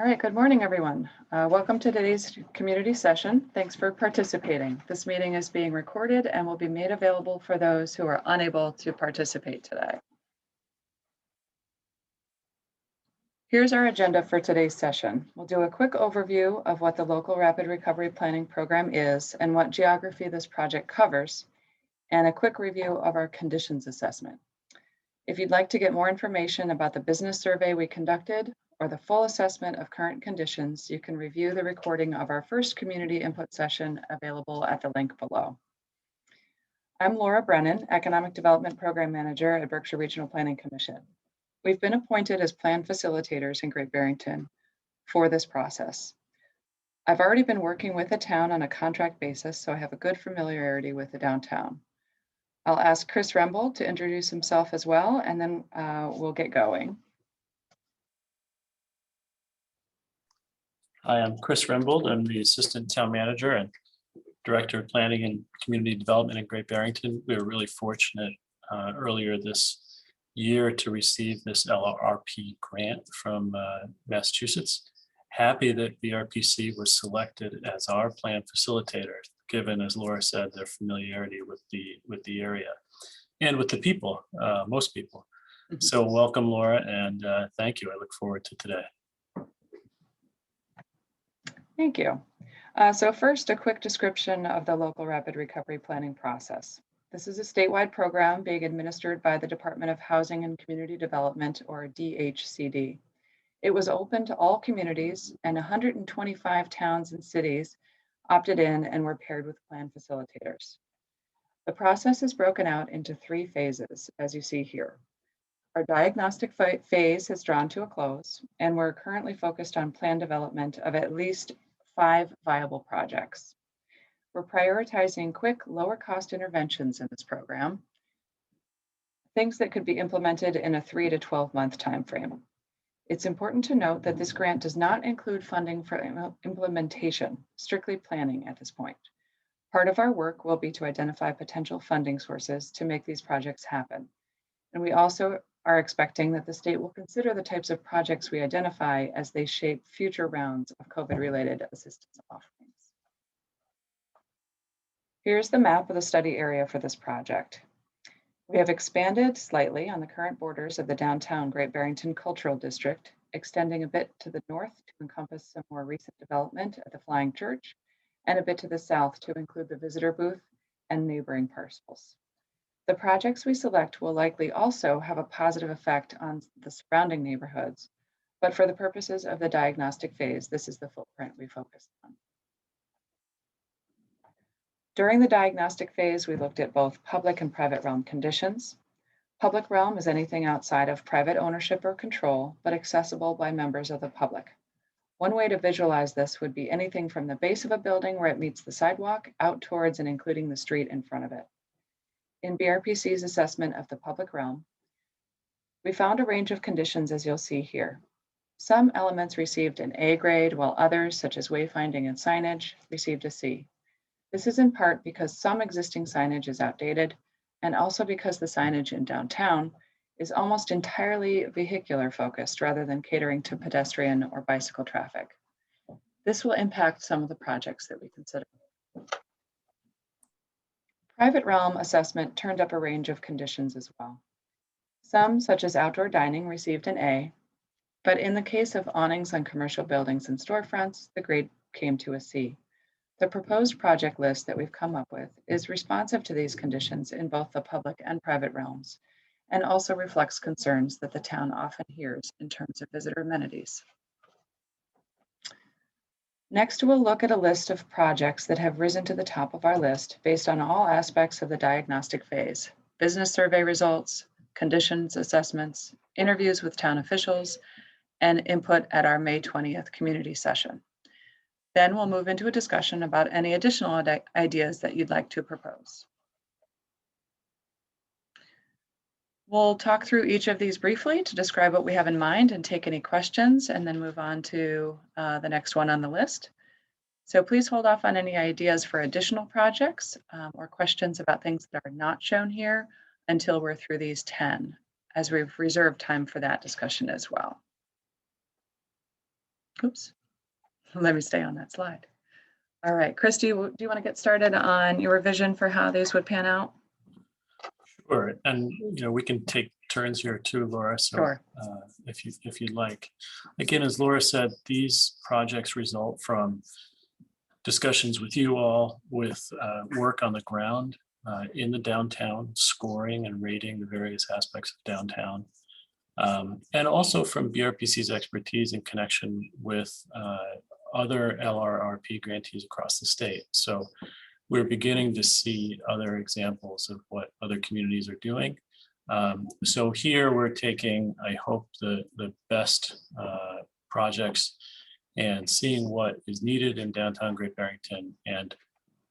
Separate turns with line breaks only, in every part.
All right, good morning, everyone. Welcome to today's community session. Thanks for participating. This meeting is being recorded and will be made available for those who are unable to participate today. Here's our agenda for today's session. We'll do a quick overview of what the Local Rapid Recovery Planning Program is and what geography this project covers, and a quick review of our conditions assessment. If you'd like to get more information about the business survey we conducted or the full assessment of current conditions, you can review the recording of our first community input session available at the link below. I'm Laura Brennan, Economic Development Program Manager at Berkshire Regional Planning Commission. We've been appointed as plan facilitators in Great Barrington for this process. I've already been working with the town on a contract basis, so I have a good familiarity with the downtown. I'll ask Chris Rembold to introduce himself as well, and then we'll get going.
Hi, I'm Chris Rembold. I'm the Assistant Town Manager and Director of Planning and Community Development in Great Barrington. We were really fortunate earlier this year to receive this LRRP grant from Massachusetts. Happy that the RPC was selected as our plan facilitator, given, as Laura said, their familiarity with the area and with the people, most people. So welcome, Laura, and thank you. I look forward to today.
Thank you. So first, a quick description of the Local Rapid Recovery Planning process. This is a statewide program being administered by the Department of Housing and Community Development, or DHCD. It was open to all communities, and 125 towns and cities opted in and were paired with plan facilitators. The process is broken out into 3 phases, as you see here. Our diagnostic phase has drawn to a close, and we're currently focused on plan development of at least 5 viable projects. We're prioritizing quick, lower cost interventions in this program, things that could be implemented in a 3 to 12 month timeframe. It's important to note that this grant does not include funding for implementation, strictly planning at this point. Part of our work will be to identify potential funding sources to make these projects happen. And we also are expecting that the state will consider the types of projects we identify as they shape future rounds of COVID-related assistance offerings. Here's the map of the study area for this project. We have expanded slightly on the current borders of the downtown Great Barrington Cultural District, extending a bit to the north to encompass some more recent development at the Flying Church, and a bit to the south to include the visitor booth and neighboring parcels. The projects we select will likely also have a positive effect on the surrounding neighborhoods, but for the purposes of the diagnostic phase, this is the footprint we focused on. During the diagnostic phase, we looked at both public and private realm conditions. Public realm is anything outside of private ownership or control, but accessible by members of the public. One way to visualize this would be anything from the base of a building where it meets the sidewalk out towards and including the street in front of it. In BRPC's assessment of the public realm, we found a range of conditions as you'll see here. Some elements received an A grade, while others, such as wayfinding and signage, received a C. This is in part because some existing signage is outdated, and also because the signage in downtown is almost entirely vehicular focused rather than catering to pedestrian or bicycle traffic. This will impact some of the projects that we consider. Private realm assessment turned up a range of conditions as well. Some, such as outdoor dining, received an A, but in the case of awnings on commercial buildings and storefronts, the grade came to a C. The proposed project list that we've come up with is responsive to these conditions in both the public and private realms, and also reflects concerns that the town often hears in terms of visitor amenities. Next, we'll look at a list of projects that have risen to the top of our list based on all aspects of the diagnostic phase: business survey results, conditions assessments, interviews with town officials, and input at our May 20th community session. Then we'll move into a discussion about any additional ideas that you'd like to propose. We'll talk through each of these briefly to describe what we have in mind and take any questions, and then move on to the next one on the list. So please hold off on any ideas for additional projects or questions about things that are not shown here until we're through these 10, as we've reserved time for that discussion as well. Oops, let me stay on that slide. All right, Chris, do you want to get started on your vision for how these would pan out?
Sure, and we can take turns here too, Laura. So
Sure.
if you'd like. Again, as Laura said, these projects result from discussions with you all, with work on the ground in the downtown, scoring and rating the various aspects of downtown, and also from BRPC's expertise in connection with other LRRP grantees across the state. So we're beginning to see other examples of what other communities are doing. So here we're taking, I hope, the best projects and seeing what is needed in downtown Great Barrington and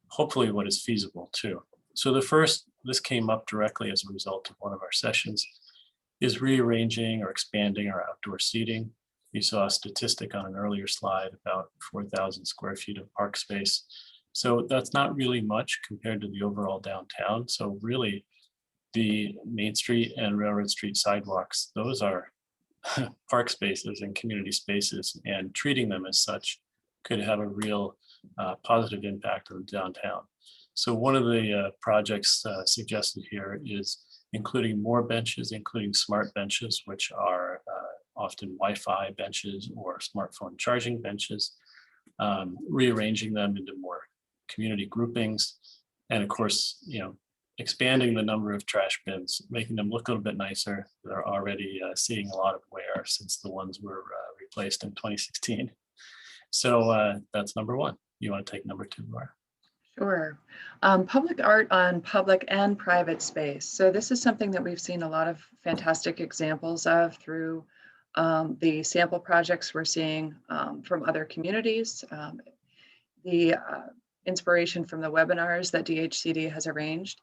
hopefully what is feasible too. So the first, this came up directly as a result of one of our sessions, is rearranging or expanding our outdoor seating. You saw a statistic on an earlier slide about 4,000 square feet of park space. So that's not really much compared to the overall downtown. So really the Main Street and Railroad Street sidewalks, those are park spaces and community spaces, and treating them as such could have a real positive impact on downtown. So one of the projects suggested here is including more benches, including smart benches, which are often Wi-Fi benches or smartphone charging benches, rearranging them into more community groupings, and of course, expanding the number of trash bins, making them look a little bit nicer. They're already seeing a lot of wear since the ones were replaced in 2016. So that's number one. You want to take number two, Laura?
Sure. Public art on public and private space. So this is something that we've seen a lot of fantastic examples of through the sample projects we're seeing from other communities, the inspiration from the webinars that DHCD has arranged.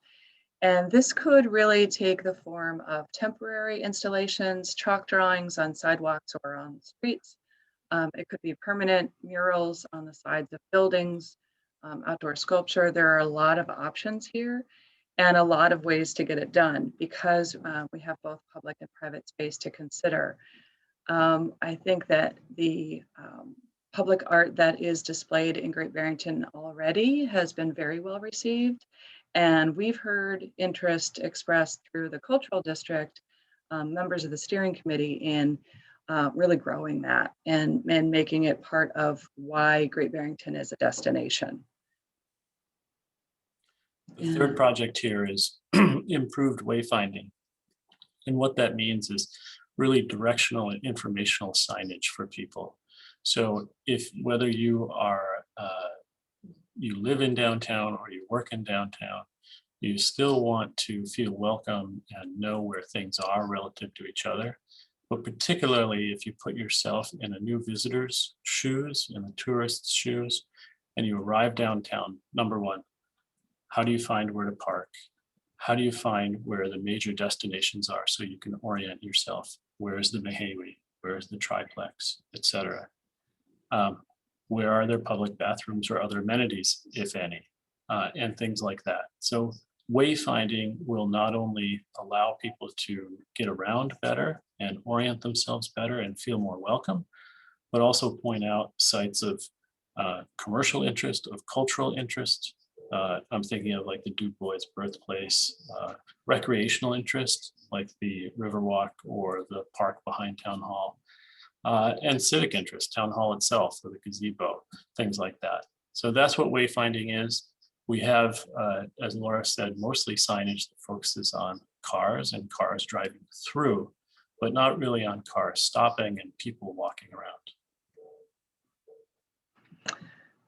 And this could really take the form of temporary installations, chalk drawings on sidewalks or on streets. It could be permanent murals on the sides of buildings, outdoor sculpture. There are a lot of options here and a lot of ways to get it done because we have both public and private space to consider. I think that the public art that is displayed in Great Barrington already has been very well received. And we've heard interest expressed through the cultural district, members of the steering committee in really growing that and making it part of why Great Barrington is a destination.
The third project here is improved wayfinding. And what that means is really directional and informational signage for people. So if whether you are you live in downtown or you work in downtown, you still want to feel welcome and know where things are relative to each other. But particularly if you put yourself in a new visitor's shoes, in a tourist's shoes, and you arrive downtown, number one, how do you find where to park? How do you find where the major destinations are so you can orient yourself? Where is the Mahawi? Where is the triplex, etc.? Where are there public bathrooms or other amenities, if any, and things like that. So wayfinding will not only allow people to get around better and orient themselves better and feel more welcome, but also point out sites of commercial interest, of cultural interest. I'm thinking of like the Du Bois birthplace, recreational interest, like the Riverwalk or the park behind Town Hall, and civic interest, Town Hall itself, or the gazebo, things like that. So that's what wayfinding is. We have, as Laura said, mostly signage that focuses on cars and cars driving through, but not really on cars stopping and people walking around.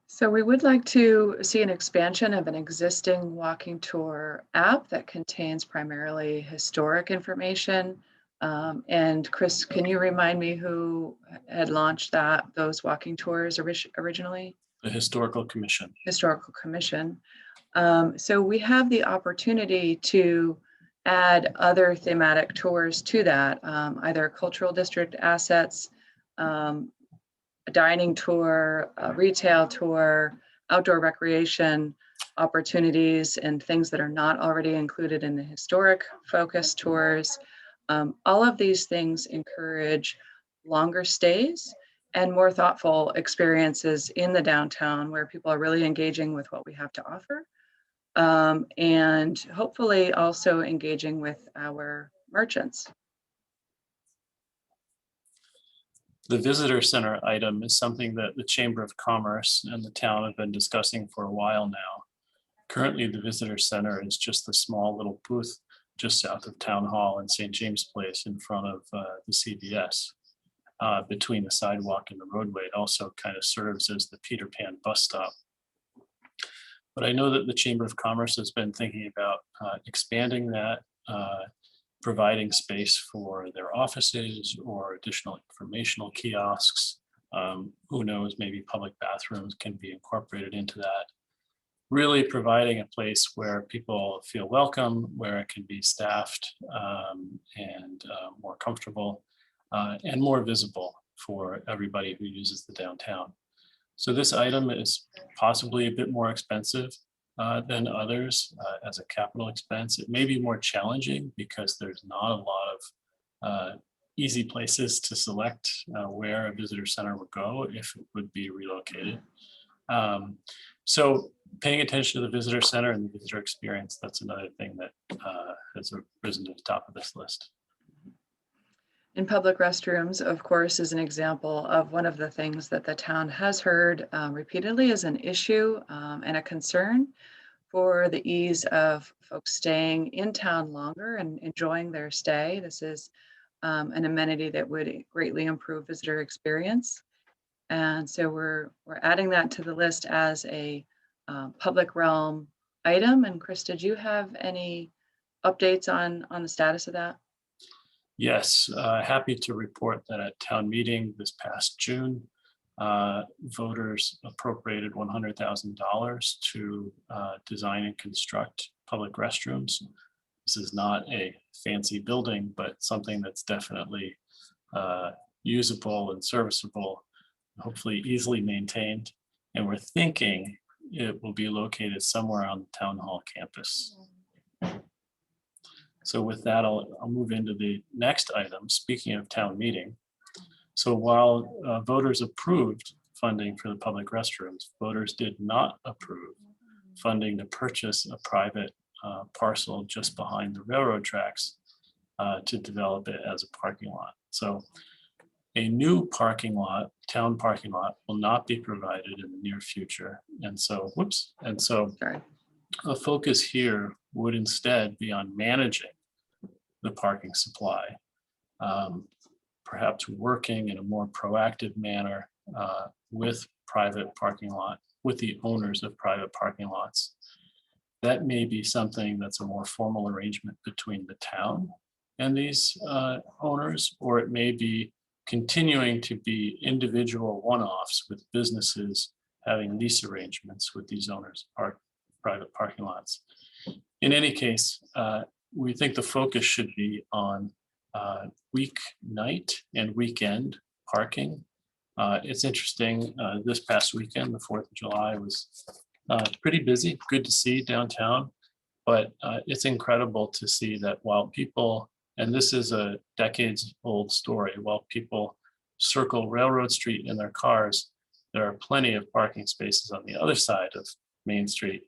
So we would like to see an expansion of an existing walking tour app that contains primarily historic information. And Chris, can you remind me who had launched those walking tours originally?
The Historical Commission.
Historical Commission. So we have the opportunity to add other thematic tours to that, either cultural district assets, a dining tour, a retail tour, outdoor recreation opportunities, and things that are not already included in the historic focus tours. All of these things encourage longer stays and more thoughtful experiences in the downtown where people are really engaging with what we have to offer. And hopefully also engaging with our merchants.
The visitor center item is something that the Chamber of Commerce and the town have been discussing for a while now. Currently, the visitor center is just a small little booth just south of Town Hall and St. James Place in front of the CVS. Between the sidewalk and the roadway, it also kind of serves as the Peter Pan bus stop. But I know that the Chamber of Commerce has been thinking about expanding that, providing space for their offices or additional informational kiosks. Who knows, maybe public bathrooms can be incorporated into that. Really providing a place where people feel welcome, where it can be staffed and more comfortable and more visible for everybody who uses the downtown. So this item is possibly a bit more expensive than others as a capital expense. It may be more challenging because there's not a lot of easy places to select where a visitor center would go if it would be relocated. So paying attention to the visitor center and the visitor experience, that's another thing that has risen to the top of this list.
In public restrooms, of course, is an example of one of the things that the town has heard repeatedly as an issue and a concern for the ease of folks staying in town longer and enjoying their stay. This is an amenity that would greatly improve visitor experience. And so we're adding that to the list as a public realm item. And Chris, did you have any updates on the status of that?
Yes, happy to report that at town meeting this past June, voters appropriated $100,000 to design and construct public restrooms. This is not a fancy building, but something that's definitely usable and serviceable, hopefully easily maintained. And we're thinking it will be located somewhere on the town hall campus. So with that, I'll move into the next item. Speaking of town meeting. So while voters approved funding for the public restrooms, voters did not approve funding to purchase a private parcel just behind the railroad tracks to develop it as a parking lot. So a new parking lot, town parking lot, will not be provided in the near future. And so,
Sorry.
the focus here would instead be on managing the parking supply, perhaps working in a more proactive manner with the owners of private parking lots. That may be something that's a more formal arrangement between the town and these owners, or it may be continuing to be individual one-offs with businesses having lease arrangements with these owners of private parking lots. In any case, we think the focus should be on weeknight and weekend parking. It's interesting, this past weekend, the 4th of July, was pretty busy, good to see downtown, but it's incredible to see that while people, and this is a decades old story, while people circle Railroad Street in their cars, there are plenty of parking spaces on the other side of Main Street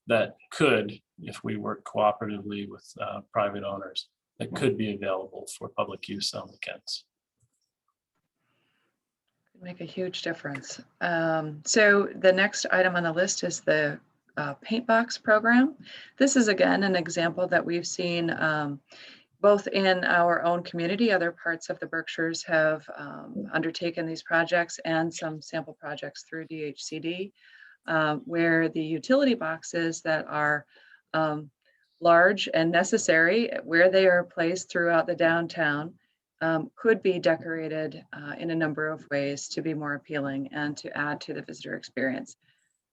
that could, if we work cooperatively with private owners, that could be available for public use on weekends.
Make a huge difference. So the next item on the list is the paint box program. This is again an example that we've seen both in our own community. Other parts of the Berkshires have undertaken these projects and some sample projects through DHCD, where the utility boxes that are large and necessary, where they are placed throughout the downtown, could be decorated in a number of ways to be more appealing and to add to the visitor experience.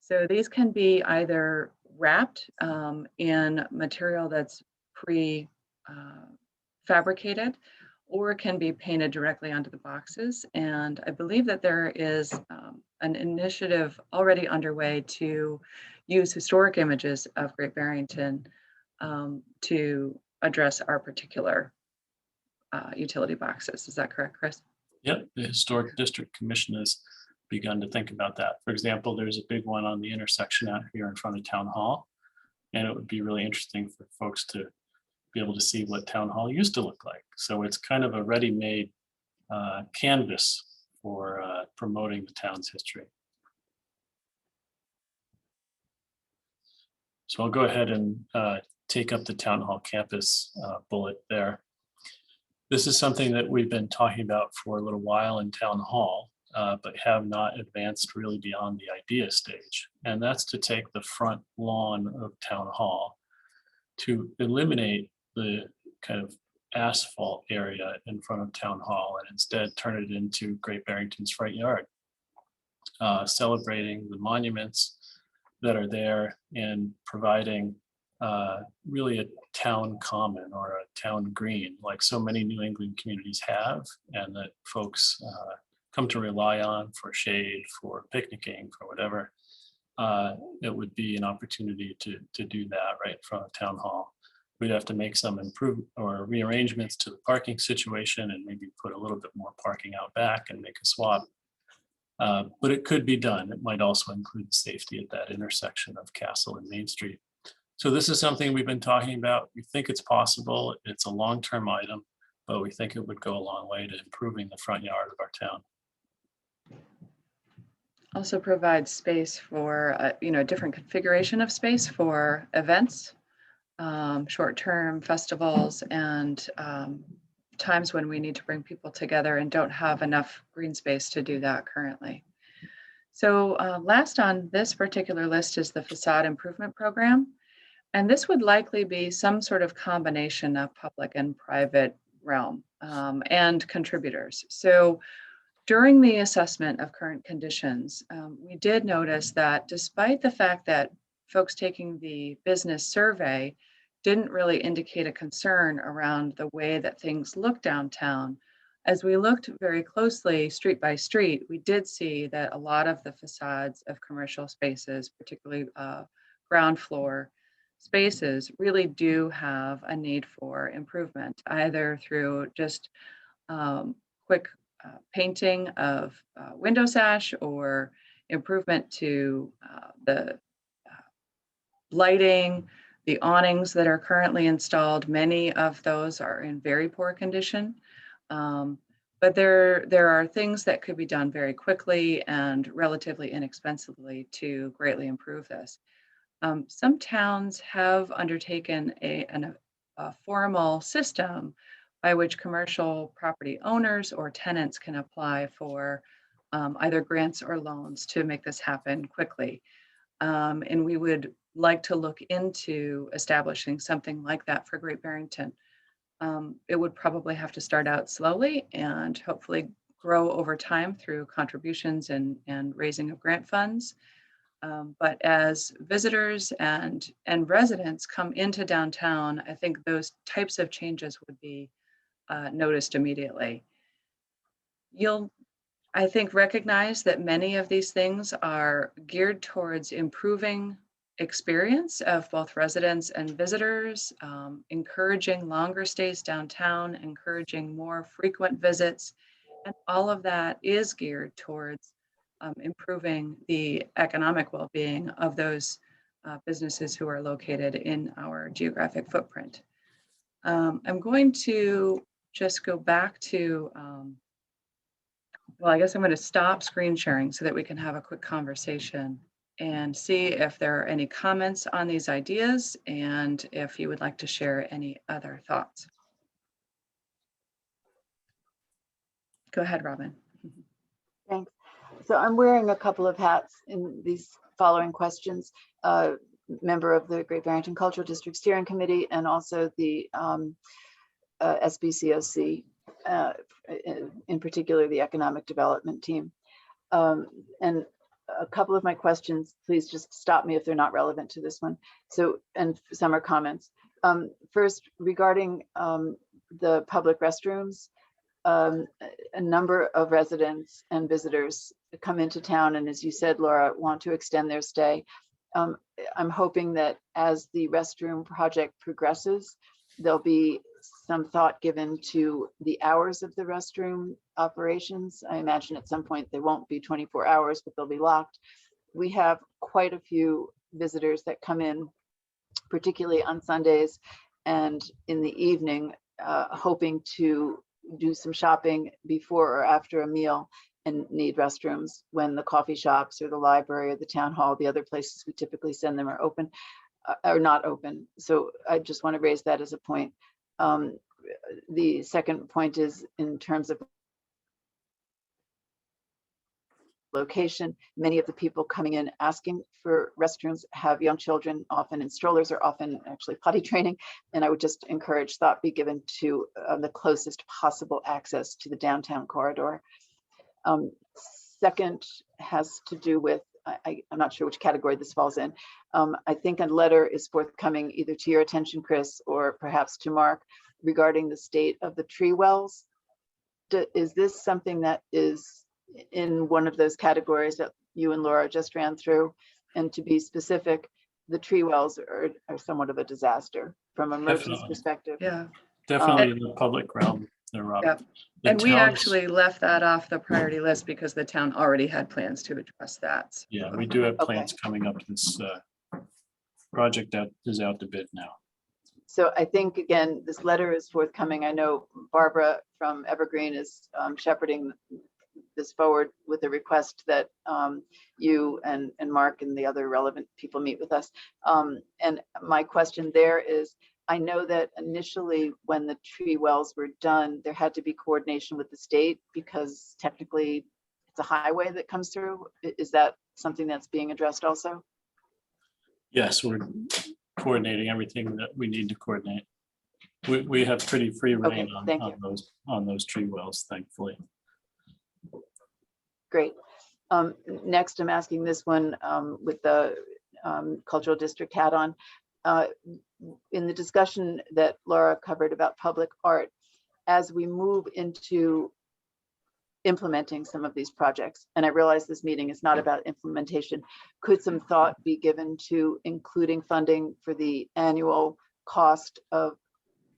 So these can be either wrapped in material that's pre-fabricated, or it can be painted directly onto the boxes. And I believe that there is an initiative already underway to use historic images of Great Barrington to address our particular utility boxes. Is that correct, Chris?
Yep, the Historic District Commission has begun to think about that. For example, there's a big one on the intersection out here in front of Town Hall. And it would be really interesting for folks to be able to see what Town Hall used to look like. So it's kind of a ready-made canvas for promoting the town's history. So I'll go ahead and take up the Town Hall campus bullet there. This is something that we've been talking about for a little while in Town Hall, but have not advanced really beyond the idea stage. And that's to take the front lawn of Town Hall to eliminate the kind of asphalt area in front of Town Hall and instead turn it into Great Barrington's front yard, celebrating the monuments that are there and providing really a town common or a town green like so many New England communities have, and that folks come to rely on for shade, for picnicking, for whatever. It would be an opportunity to do that right in front of Town Hall. We'd have to make some improvement or rearrangements to the parking situation and maybe put a little bit more parking out back and make a swap. But it could be done. It might also include safety at that intersection of Castle and Main Street. So this is something we've been talking about. We think it's possible. It's a long-term item, but we think it would go a long way to improving the front yard of our town.
Also provides space for a different configuration of space for events, short-term festivals, and times when we need to bring people together and don't have enough green space to do that currently. So last on this particular list is the facade improvement program. And this would likely be some sort of combination of public and private realm and contributors. So during the assessment of current conditions, we did notice that despite the fact that folks taking the business survey didn't really indicate a concern around the way that things look downtown, as we looked very closely street by street, we did see that a lot of the facades of commercial spaces, particularly ground floor spaces, really do have a need for improvement, either through just quick painting of window sash or improvement to the lighting, the awnings that are currently installed. Many of those are in very poor condition. But there are things that could be done very quickly and relatively inexpensively to greatly improve this. Some towns have undertaken a formal system by which commercial property owners or tenants can apply for either grants or loans to make this happen quickly. And we would like to look into establishing something like that for Great Barrington. It would probably have to start out slowly and hopefully grow over time through contributions and raising of grant funds. But as visitors and residents come into downtown, I think those types of changes would be noticed immediately. You'll, I think, recognize that many of these things are geared towards improving experience of both residents and visitors, encouraging longer stays downtown, encouraging more frequent visits, and all of that is geared towards improving the economic well-being of those businesses who are located in our geographic footprint. I'm going to just go back to, well, I guess I'm going to stop screen sharing so that we can have a quick conversation and see if there are any comments on these ideas and if you would like to share any other thoughts. Go ahead, Robin.
Thanks. So I'm wearing a couple of hats in these following questions. Member of the Great Barrington Cultural District Steering Committee and also the SBCOC, in particular the Economic Development Team. And a couple of my questions, please just stop me if they're not relevant to this one. So, and some are comments. First, regarding the public restrooms, a number of residents and visitors come into town, and as you said, Laura, want to extend their stay. I'm hoping that as the restroom project progresses, there'll be some thought given to the hours of the restroom operations. I imagine at some point they won't be 24 hours, but they'll be locked. We have quite a few visitors that come in, particularly on Sundays and in the evening, hoping to do some shopping before or after a meal and need restrooms when the coffee shops or the library or the town hall, the other places we typically send them, are open, are not open. So I just want to raise that as a point. The second point is in terms of location, many of the people coming in asking for restrooms have young children, often in strollers, or often actually potty training. And I would just encourage thought be given to the closest possible access to the downtown corridor. Second has to do with, I'm not sure which category this falls in. I think a letter is forthcoming either to your attention, Chris, or perhaps to Mark, regarding the state of the tree wells. Is this something that is in one of those categories that you and Laura just ran through? And to be specific, the tree wells are somewhat of a disaster from a merchant's
Definitely.
perspective.
Yeah.
Definitely in the public realm.
Yeah. And we actually left that off the priority list because the town already had plans to address that.
Yeah, we do have
Okay.
plans coming up. This project that is out to bid now.
So I think, again, this letter is forthcoming. I know Barbara from Evergreen is shepherding this forward with a request that you and Mark and the other relevant people meet with us. And my question there is, I know that initially when the tree wells were done, there had to be coordination with the state because technically it's a highway that comes through. Is that something that's being addressed also?
Yes, we're coordinating everything that we need to coordinate. We have pretty free reign on those tree wells, thankfully.
Great. Next, I'm asking this one with the cultural district hat on. In the discussion that Laura covered about public art, as we move into implementing some of these projects, and I realize this meeting is not about implementation, could some thought be given to including funding for the annual cost of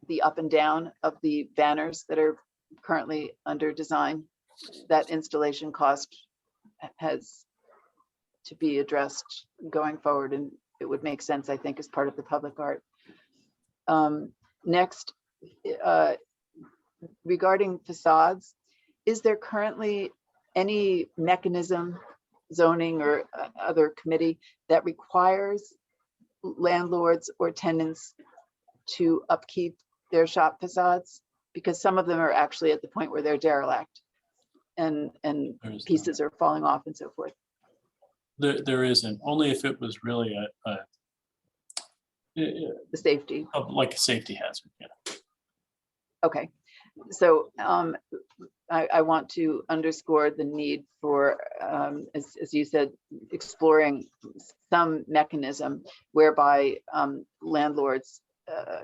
the up and down of the banners that are currently under design? That installation cost has to be addressed going forward, and it would make sense, I think, as part of the public art. Next, regarding facades, is there currently any mechanism, zoning or other committee, that requires landlords or tenants to upkeep their shop facades? Because some of them are actually at the point where they're derelict and pieces are falling off and so forth.
There isn't, only if it was really
The safety.
like a safety hazard. Yeah.
Okay, so I want to underscore the need for, as you said, exploring some mechanism whereby landlords,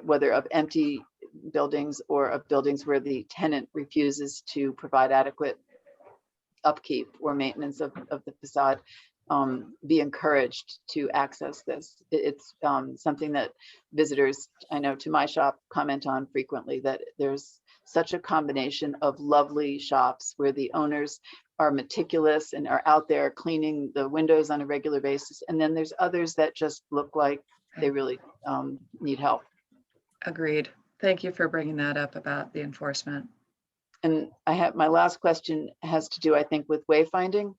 whether of empty buildings or of buildings where the tenant refuses to provide adequate upkeep or maintenance of the facade, be encouraged to access this. It's something that visitors, I know, to my shop comment on frequently, that there's such a combination of lovely shops where the owners are meticulous and are out there cleaning the windows on a regular basis. And then there's others that just look like they really need help.
Agreed. Thank you for bringing that up about the enforcement.
And I have, my last question has to do, I think, with wayfinding.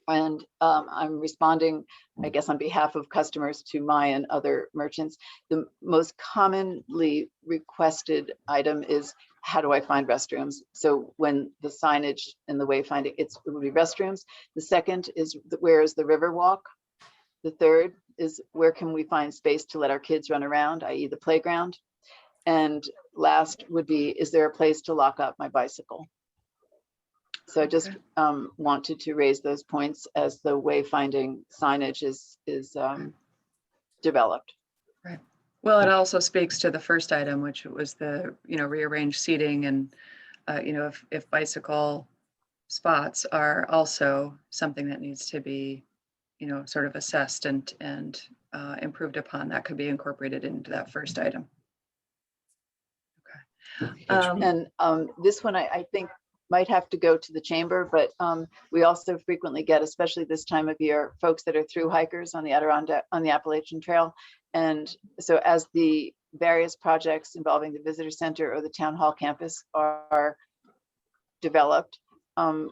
And I'm responding, I guess, on behalf of customers to my and other merchants. The most commonly requested item is, how do I find restrooms? So when the signage and the wayfinding, it would be restrooms. The second is, where is the river walk? The third is, where can we find space to let our kids run around, i.e. the playground? And last would be, is there a place to lock up my bicycle? So I just wanted to raise those points as the wayfinding signage is developed.
Right. Well, it also speaks to the first item, which was the, rearranged seating, and, if bicycle spots are also something that needs to be, sort of assessed and improved upon, that could be incorporated into that first item. Okay.
And this one I think might have to go to the chamber, but we also frequently get, especially this time of year, folks that are through hikers on the Adirondack, on the Appalachian Trail. And so as the various projects involving the visitor center or the town hall campus are developed,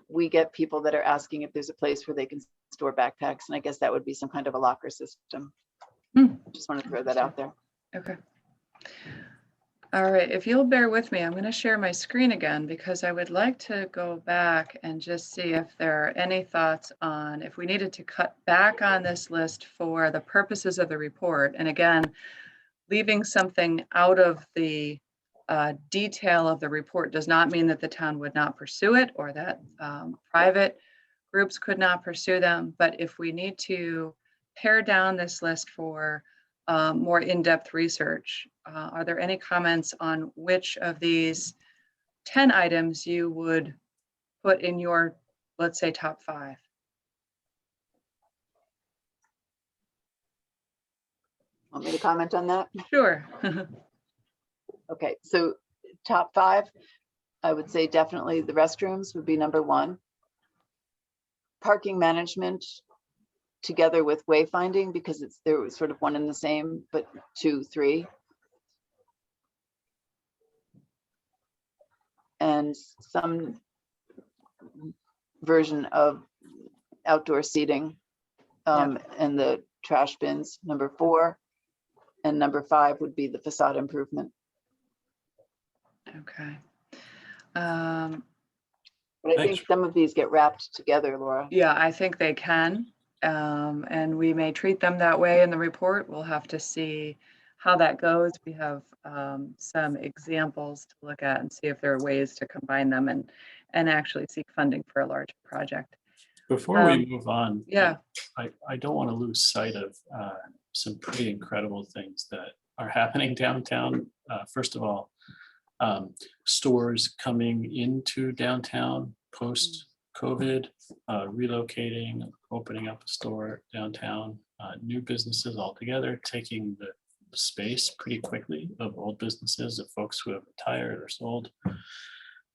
we get people that are asking if there's a place where they can store backpacks. And I guess that would be some kind of a locker system. Just want to throw that out there.
Okay. All right, if you'll bear with me, I'm going to share my screen again because I would like to go back and just see if there are any thoughts on if we needed to cut back on this list for the purposes of the report. And again, leaving something out of the detail of the report does not mean that the town would not pursue it or that private groups could not pursue them. But if we need to pare down this list for more in-depth research, are there any comments on which of these 10 items you would put in your, let's say, top 5?
Want me to comment on that?
Sure.
Okay, so top 5, I would say definitely the restrooms would be number 1. Parking management together with wayfinding, because they're sort of one and the same, but 2, 3. And some version of outdoor seating and the trash bins, number 4. And number 5 would be the facade improvement.
Okay.
But I think some of these get wrapped together, Laura.
Yeah, I think they can. And we may treat them that way in the report. We'll have to see how that goes. We have some examples to look at and see if there are ways to combine them and actually seek funding for a large project.
Before we move on,
yeah,
I don't want to lose sight of some pretty incredible things that are happening downtown. First of all, stores coming into downtown post-COVID, relocating, opening up a store downtown, new businesses altogether, taking the space pretty quickly of old businesses of folks who have retired or sold.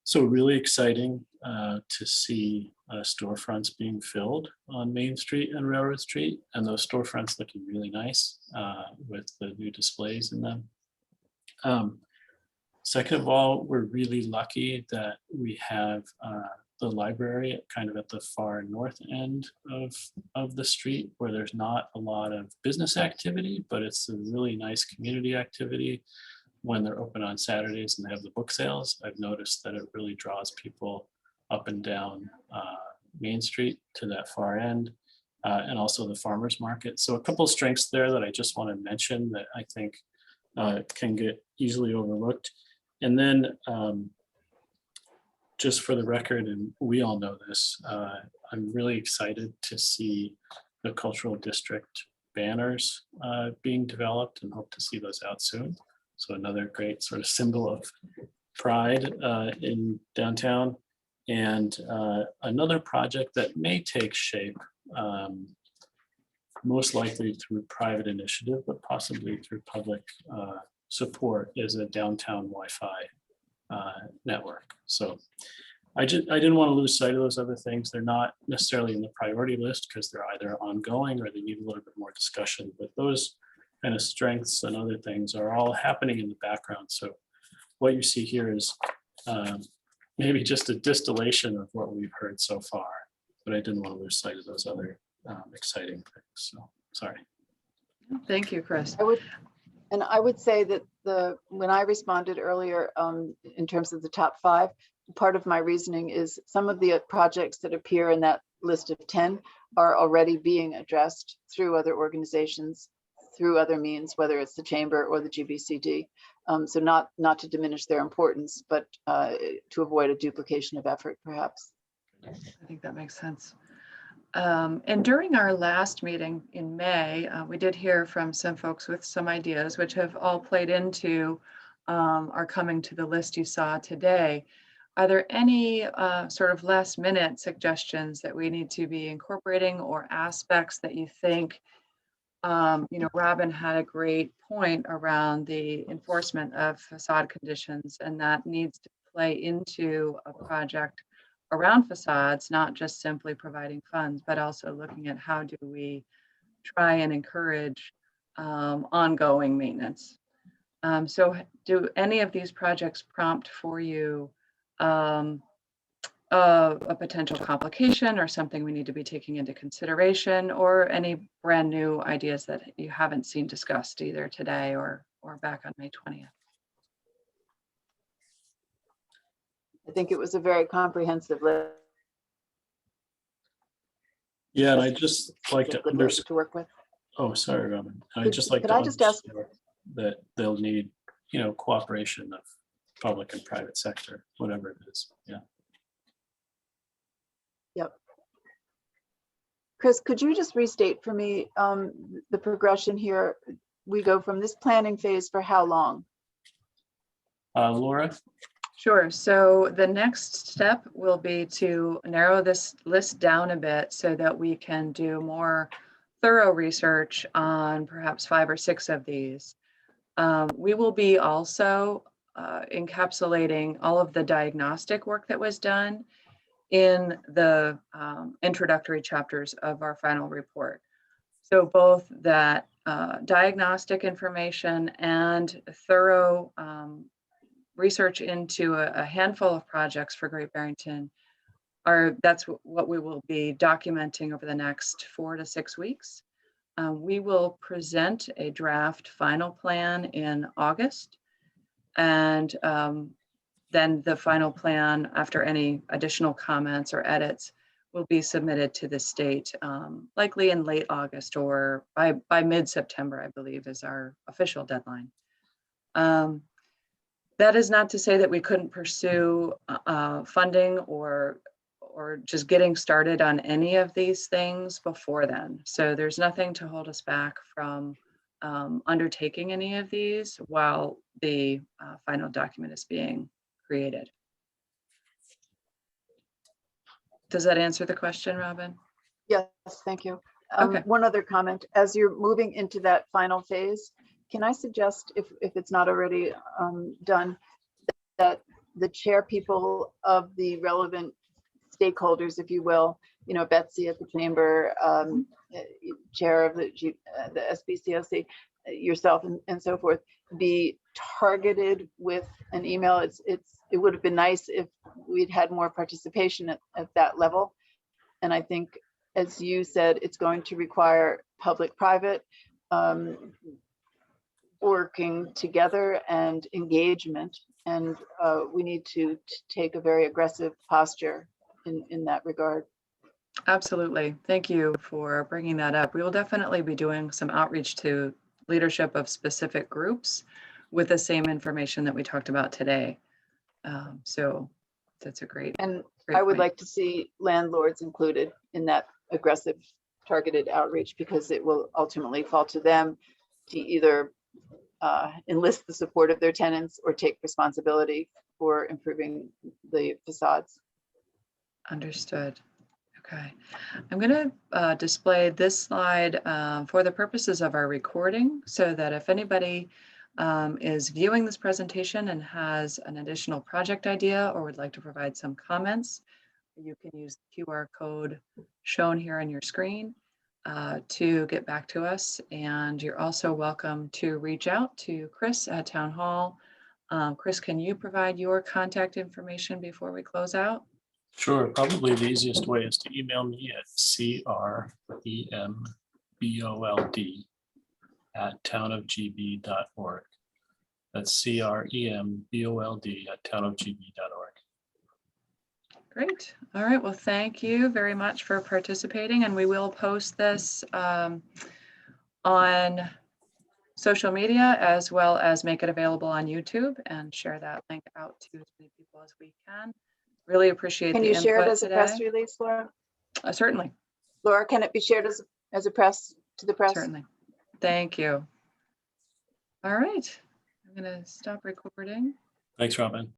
So really exciting to see storefronts being filled on Main Street and Railroad Street, and those storefronts looking really nice with the new displays in them. Second of all, we're really lucky that we have the library kind of at the far north end of the street, where there's not a lot of business activity, but it's a really nice community activity. When they're open on Saturdays and they have the book sales, I've noticed that it really draws people up and down Main Street to that far end, and also the farmers market. So a couple of strengths there that I just want to mention that I think can get easily overlooked. And then just for the record, and we all know this, I'm really excited to see the cultural district banners being developed and hope to see those out soon. So another great sort of symbol of pride in downtown. And another project that may take shape, most likely through private initiative, but possibly through public support, is a downtown Wi-Fi network. So I didn't want to lose sight of those other things. They're not necessarily in the priority list because they're either ongoing or they need a little bit more discussion, but those kind of strengths and other things are all happening in the background. So what you see here is maybe just a distillation of what we've heard so far, but I didn't want to lose sight of those other exciting things. So sorry.
Thank you, Chris.
I would say that when I responded earlier in terms of the top 5, part of my reasoning is some of the projects that appear in that list of 10 are already being addressed through other organizations, through other means, whether it's the chamber or the GBCD. So not to diminish their importance, but to avoid a duplication of effort, perhaps.
I think that makes sense. And during our last meeting in May, we did hear from some folks with some ideas, which have all played into are coming to the list you saw today. Are there any sort of last minute suggestions that we need to be incorporating or aspects that you think Robin had a great point around the enforcement of facade conditions, and that needs to play into a project around facades, not just simply providing funds, but also looking at how do we try and encourage ongoing maintenance. So do any of these projects prompt for you a potential complication or something we need to be taking into consideration, or any brand new ideas that you haven't seen discussed either today or back on May 20th?
I think it was a very comprehensive list
Yeah, and I just like to underscore.
to work with.
Oh, sorry, Robin. I'd just like
could
to
I just ask-
underscore that they'll need, cooperation of public and private sector, whatever it is. Yeah.
Yep. Chris, could you just restate for me the progression here? We go from this planning phase for how long?
Laura?
Sure. So the next step will be to narrow this list down a bit so that we can do more thorough research on perhaps 5 or 6 of these. We will be also encapsulating all of the diagnostic work that was done in the introductory chapters of our final report. So both that diagnostic information and thorough research into a handful of projects for Great Barrington that's what we will be documenting over the next 4 to 6 weeks. We will present a draft final plan in August, and then the final plan, after any additional comments or edits, will be submitted to the state, likely in late August or by mid-September, I believe, is our official deadline. That is not to say that we couldn't pursue funding or just getting started on any of these things before then. So there's nothing to hold us back from undertaking any of these while the final document is being created. Does that answer the question, Robin?
Yes, thank you.
Okay.
One other comment, as you're moving into that final phase, can I suggest, if it's not already done, that the chair people of the relevant stakeholders, if you will, Betsy at the chamber, chair of the SBCOC, yourself, and so forth, be targeted with an email. It would have been nice if we'd had more participation at that level. And I think, as you said, it's going to require public-private working together and engagement. And we need to take a very aggressive posture in that regard.
Absolutely. Thank you for bringing that up. We will definitely be doing some outreach to leadership of specific groups with the same information that we talked about today. So that's a great.
And
great
I would
point.
like to see landlords included in that aggressive targeted outreach, because it will ultimately fall to them to either enlist the support of their tenants or take responsibility for improving the facades.
Understood. Okay. I'm going to display this slide for the purposes of our recording, so that if anybody is viewing this presentation and has an additional project idea or would like to provide some comments, you can use the QR code shown here on your screen to get back to us. And you're also welcome to reach out to Chris at Town Hall. Chris, can you provide your contact information before we close out?
Sure. Probably the easiest way is to email me at crembold@townofgb.org. That's crembold@townofgb.org.
Great. All right. Well, thank you very much for participating, and we will post this on social media, as well as make it available on YouTube and share that link out to as many people as we can. Really appreciate the input today.
Can you share it as a press release, Laura?
Certainly.
Laura, can it be shared as a press to the press?
Certainly. Thank you. All right. I'm going to stop recording.
Thanks, Robin.